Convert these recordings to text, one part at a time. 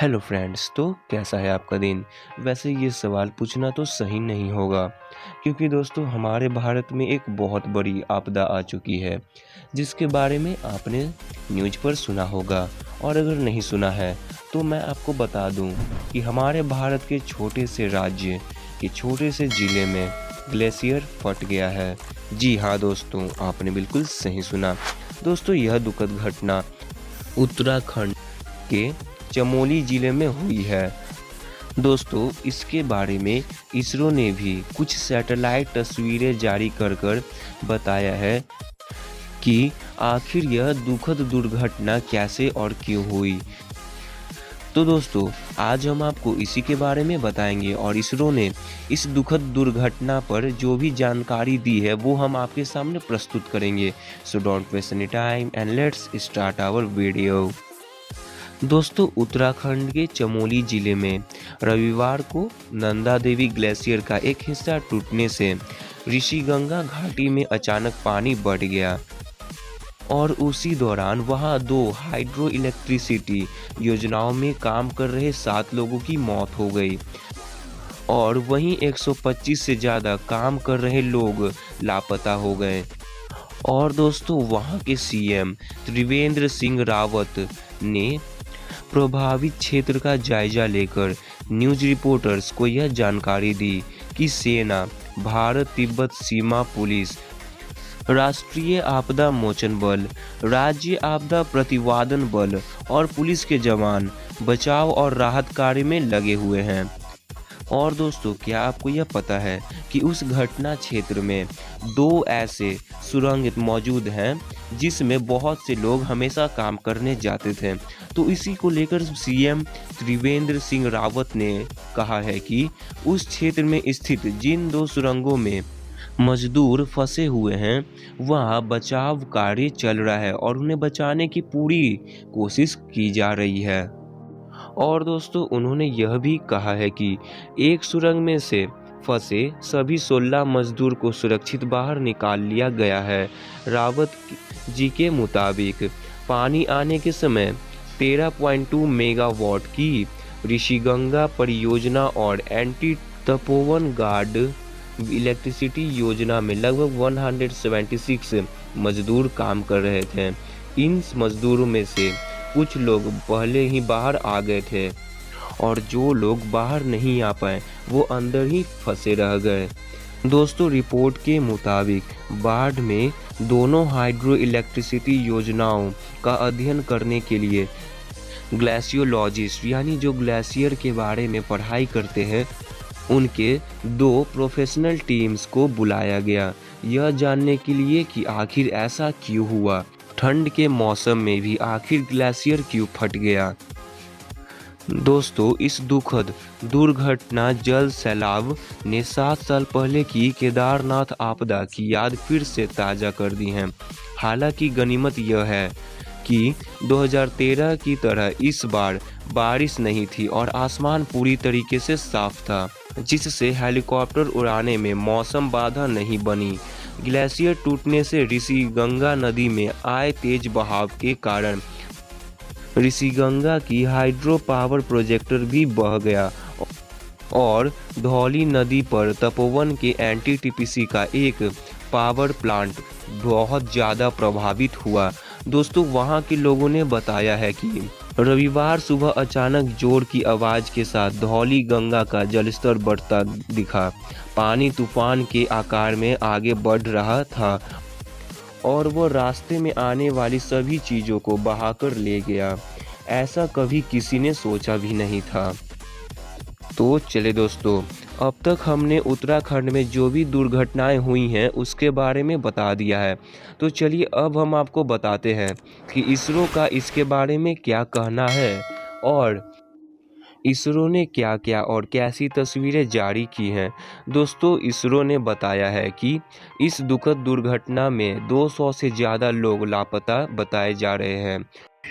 Hello friends, तो कैसा है आपका दिन। वैसे ये सवाल पूछना तो सही नहीं होगा, क्योंकि दोस्तों हमारे भारत में एक बहुत बड़ी आपदा आ चुकी है जिसके बारे में आपने न्यूज़ पर सुना होगा। और अगर नहीं सुना है तो मैं आपको बता दूं कि हमारे भारत के छोटे से राज्य के छोटे से ज़िले में ग्लेशियर फट गया है। जी हाँ दोस्तों, आपने बिल्कुल सही सुना। दोस्तों यह दुखद घटना उत्तराखंड के चमोली जिले में हुई है। दोस्तों इसके बारे में इसरो ने भी कुछ सैटेलाइट तस्वीरें जारी कर बताया है कि आखिर यह दुखद दुर्घटना कैसे और क्यों हुई। तो दोस्तों आज हम आपको इसी के बारे में बताएंगे और इसरो ने इस दुखद दुर्घटना पर जो भी जानकारी दी है वो हम आपके सामने प्रस्तुत करेंगे। So don't waste any time and let's start our video. दोस्तों उत्तराखंड के चमोली जिले में रविवार को नंदा देवी ग्लेशियर का एक हिस्सा टूटने से ऋषिगंगा घाटी में अचानक पानी बढ़ गया और उसी दौरान वहां 2 हाइड्रो इलेक्ट्रिसिटी योजनाओं में काम कर रहे 7 लोगों की मौत हो गई और वहीं 125 से ज़्यादा काम कर रहे लोग लापता हो गए। और दोस्तों वहां के सीएम त्रिवेंद्र सिंह रावत ने प्रभावित क्षेत्र का जायजा लेकर न्यूज़ रिपोर्टर्स को यह जानकारी दी कि सेना, भारत तिब्बत सीमा पुलिस, राष्ट्रीय आपदा मोचन बल, राज्य आपदा प्रतिवादन बल और पुलिस के जवान बचाव और राहत कार्य में लगे हुए हैं। और दोस्तों क्या आपको यह पता है कि उस घटना क्षेत्र में 2 ऐसे सुरंग मौजूद हैं जिसमें बहुत से लोग हमेशा काम करने जाते थे। तो इसी को लेकर सीएम त्रिवेंद्र सिंह रावत ने कहा है कि उस क्षेत्र में स्थित जिन 2 सुरंगों में मजदूर फंसे हुए हैं वहाँ बचाव कार्य चल रहा है और उन्हें बचाने की पूरी कोशिश की जा रही है। और दोस्तों उन्होंने यह भी कहा है कि एक सुरंग में से फंसे सभी 16 मजदूर को सुरक्षित बाहर निकाल लिया गया है। रावत जी के मुताबिक पानी आने के समय 13.2 मेगावाट की ऋषिगंगा परियोजना और एंटी तपोवन गार्ड इलेक्ट्रिसिटी योजना में लगभग 176 मजदूर काम कर रहे थे। इन मजदूरों में से कुछ लोग पहले ही बाहर आ गए थे और जो लोग बाहर नहीं आ पाए वो अंदर ही फंसे रह गए। दोस्तों रिपोर्ट के मुताबिक बाढ़ में दोनों हाइड्रो इलेक्ट्रिसिटी योजनाओं का अध्ययन करने के लिए ग्लेशियोलॉजिस्ट यानी जो ग्लेशियर के बारे में पढ़ाई करते हैं उनके 2 प्रोफेशनल टीम्स को बुलाया गया, यह जानने के लिए कि आखिर ऐसा क्यों हुआ, ठंड के मौसम में भी आखिर ग्लेशियर क्यों फट गया। दोस्तों इस दुखद दुर्घटना जल सैलाब ने 7 साल पहले की केदारनाथ आपदा की याद फिर से ताज़ा कर दी है। हालांकि गनीमत यह है कि 2013 की तरह इस बार बारिश नहीं थी और आसमान पूरी तरीके से साफ था, जिससे हेलीकॉप्टर उड़ाने में मौसम बाधा नहीं बनी। ग्लेशियर टूटने से ऋषिगंगा नदी में आए तेज बहाव के कारण ऋषिगंगा की हाइड्रो पावर प्रोजेक्टर भी बह गया और धौली नदी पर तपोवन के एनटीपीसी का एक पावर प्लांट बहुत ज़्यादा प्रभावित हुआ। दोस्तों वहां के लोगों ने बताया है कि रविवार सुबह अचानक जोर की आवाज़ के साथ धौली गंगा का जलस्तर बढ़ता दिखा। पानी तूफान के आकार में आगे बढ़ रहा था और वह रास्ते में आने वाली सभी चीज़ों को बहाकर ले गया। ऐसा कभी किसी ने सोचा भी नहीं था। तो चले दोस्तों, अब तक हमने उत्तराखंड में जो भी दुर्घटनाएं हुई हैं उसके बारे में बता दिया है। तो चलिए अब हम आपको बताते हैं कि इसरो का इसके बारे में क्या कहना है और इसरो ने क्या क्या और कैसी तस्वीरें जारी की हैं। दोस्तों इसरो ने बताया है कि इस दुखद दुर्घटना में 200 से ज़्यादा लोग लापता बताए जा रहे हैं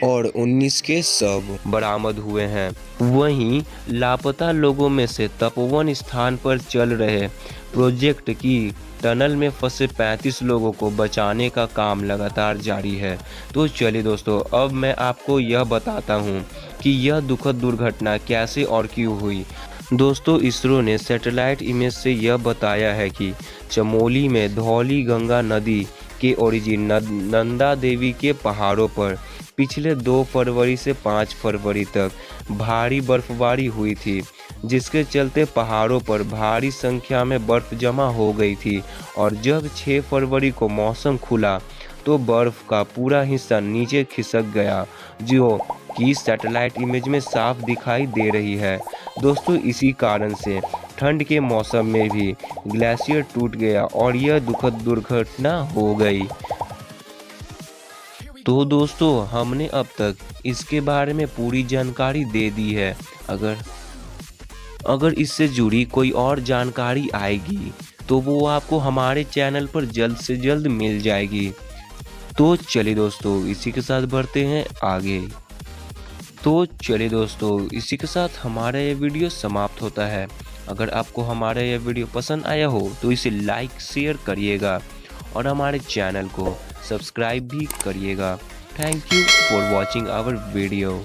और 19 के शव बरामद हुए हैं। वहीं लापता लोगों में से तपोवन स्थान पर चल रहे प्रोजेक्ट की टनल में फंसे 35 लोगों को बचाने का काम लगातार जारी है। तो चलिए दोस्तों अब मैं आपको यह बताता हूँ कि यह दुखद दुर्घटना कैसे और क्यों हुई। दोस्तों, इसरो ने सैटेलाइट इमेज से यह बताया है कि चमोली में धौली गंगा नदी के ओरिजिन नंदा देवी के पहाड़ों पर पिछले 2 फरवरी से 5 फरवरी तक भारी बर्फबारी हुई थी, जिसके चलते पहाड़ों पर भारी संख्या में बर्फ जमा हो गई थी। और जब 6 फरवरी को मौसम खुला तो बर्फ का पूरा हिस्सा नीचे खिसक गया, जो कि सैटेलाइट इमेज में साफ दिखाई दे रही है। दोस्तों, इसी कारण से ठंड के मौसम में भी ग्लेशियर टूट गया और यह दुखद दुर्घटना हो गई। तो दोस्तों, हमने अब तक इसके बारे में पूरी जानकारी दे दी है। अगर इससे जुड़ी कोई और जानकारी आएगी तो वो आपको हमारे चैनल पर जल्द से जल्द मिल जाएगी। तो चलिए दोस्तों, इसी के साथ बढ़ते हैं आगे। तो चलिए दोस्तों, इसी के साथ हमारा ये वीडियो समाप्त होता है। अगर आपको हमारा यह वीडियो पसंद आया हो तो इसे लाइक शेयर करिएगा और हमारे चैनल को सब्सक्राइब भी करिएगा। Thank you for watching our video.